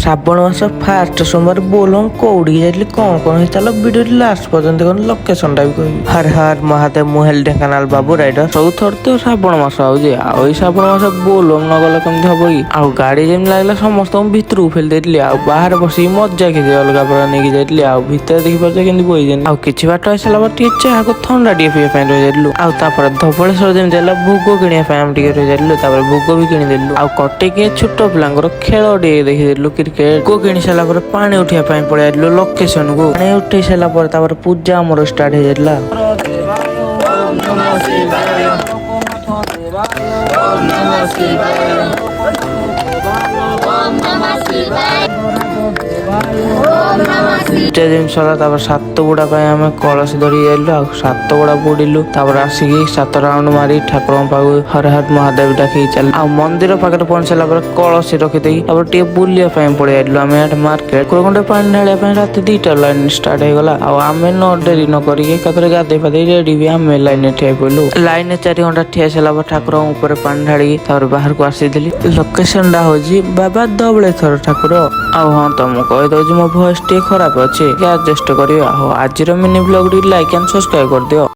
ଶ୍ରାବଣ ମାସ ଫାଷ୍ଟ সোমবার ବୋଲମ କୋଉଠିକି ଯାଇଥିଲି କଣ ହେଇଥିଲା ଭିଡିଓ ଲାଷ୍ଟ ପର୍ଯ୍ୟନ୍ତ ଦେଖନ୍ତୁ ଲୋକେସନ ଟା ବି କହିବି। ହର ହର ମହାଦେବ ମୁଁ ହେଲି ଢେଙ୍କାନାଳ ବାବୁ ରାଇଡର। ସବୁଥର ତ ଶ୍ରାବଣ ମାସ ଆଉଛି ଆଉ ଏଇ ଶ୍ରାବଣ ମାସ ବୋଲମ ନ ଗଲେ କେମିତି ହବ କି। ଆଉ ଗାଡି ଯେମିତି ଲାଗିଲା ସମସ୍ତଙ୍କୁ ଭିତରକୁ ଫେଲି ଦେଇଥିଲି ଆଉ ବାହାରେ ବସିକି ମଜା କିଛି ଅଲଗା ପ୍ରକାର ନେଇକି ଯାଇଥିଲି ଆଉ ଭିତରେ ଦେଖିପାରୁଛ କେମିତି ବଇଛନ୍ତି। ଆଉ କିଛି ବାଟ ଆସିଲା ପରେ ଟିକେ ଚାହାକୁ ଥଣ୍ଡା ଟିକେ ପିଇବା ପାଇଁ ରହିଯାଇଥିଲୁ। ଆଉ ତାପରେ ଧବଳେଶ୍ୱର ଯେମିତି ହେଲା ଭୋଗ କିଣିବା ପାଇଁ ଆମେ ଟିକେ ରହିଯାଇଥିଲୁ। ତାପରେ ଭୋଗ ବି କିଣିଦେଲୁ ଆଉ କଟେଇକି ଛୋଟ ପିଲାଙ୍କର ଖେଳ ଟିକେ ଦେଖିଦେଲୁ କ୍ରିକେଟ। ଭୋଗ କିଣି ସାରିଲା ପରେ ପାଣି ଉଠିବା ପାଇଁ ପଳେଇ ଯାଇଥିଲୁ ଲୋକେସନ କୁ। ପାଣି ଉଠେଇ ସାରିଲା ପରେ ତାପରେ ପୂଜା ଆମର ଷ୍ଟାର୍ଟ ହେଇଯାଇଥିଲା। ଜିନିଷ ହେଲା ତାପରେ ସାତ ଗୁଡା ପାଇଁ ଆମେ କଳସୀ ଧରି ଯାଇଲୁ ଆଉ ସାତ ଗୁଡା ବୁଡିଲୁ। ତାପରେ ଆସିକି 7 ରାଉଣ୍ଡ ମାରି ଠାକୁରଙ୍କ ପାଖକୁ ହର ହର ମହାଦେବ ଡାକିକି ଚାଲିଲୁ। ଆଉ ମନ୍ଦିର ପାଖରେ ପହଞ୍ଚି ସାରିଲା ପରେ କଳସୀ ରଖିଦେଇ ତାପରେ ଟିକେ ବୁଲିବା ପାଇଁ ପଳେଇ ଯାଇଥିଲୁ ଆମେ ମାର୍କେଟ। କୁରକୁଣ୍ଡେ ପାଣି ଢାଳିବା ପାଇଁ ରାତି 2ଟା ଲାଇନ ଷ୍ଟାର୍ଟ ହେଇଗଲା ଆଉ ଆମେ ଡେରି ନ କରିକି ଏକାଥରେ ଗାଧେଇ ପାଧେଇ ରେଡି ବି ଆମେ ଲାଇନରେ ଠିଆ ପଇଲୁ। ଲାଇନରେ 4 ଘଣ୍ଟା ଠିଆ ସାରିଲା ପରେ ଠାକୁରଙ୍କ ଉପରେ ପାଣି ଢାଳିକି ତାପରେ ବାହାରକୁ ଆସିଥିଲି। ଲୋକେସନ ଟା ହଉଛି ବାବା ଧବଳେଶ୍ୱର ଠାକୁର। ଆଉ ହଁ ତମକୁ କହିଦଉଛି ମୋ ଭଏସ ଟିକେ ଖରାପ ଅଛି, ଆଡଜଷ୍ଟ କରିବେ। ଆଉ ଆଜିର ମିନି ବ୍ଲଗ ଟିକେ ଲାଇକ୍ ଆଣ୍ଡ ସବସ୍କ୍ରାଇବ କରିଦିଅ।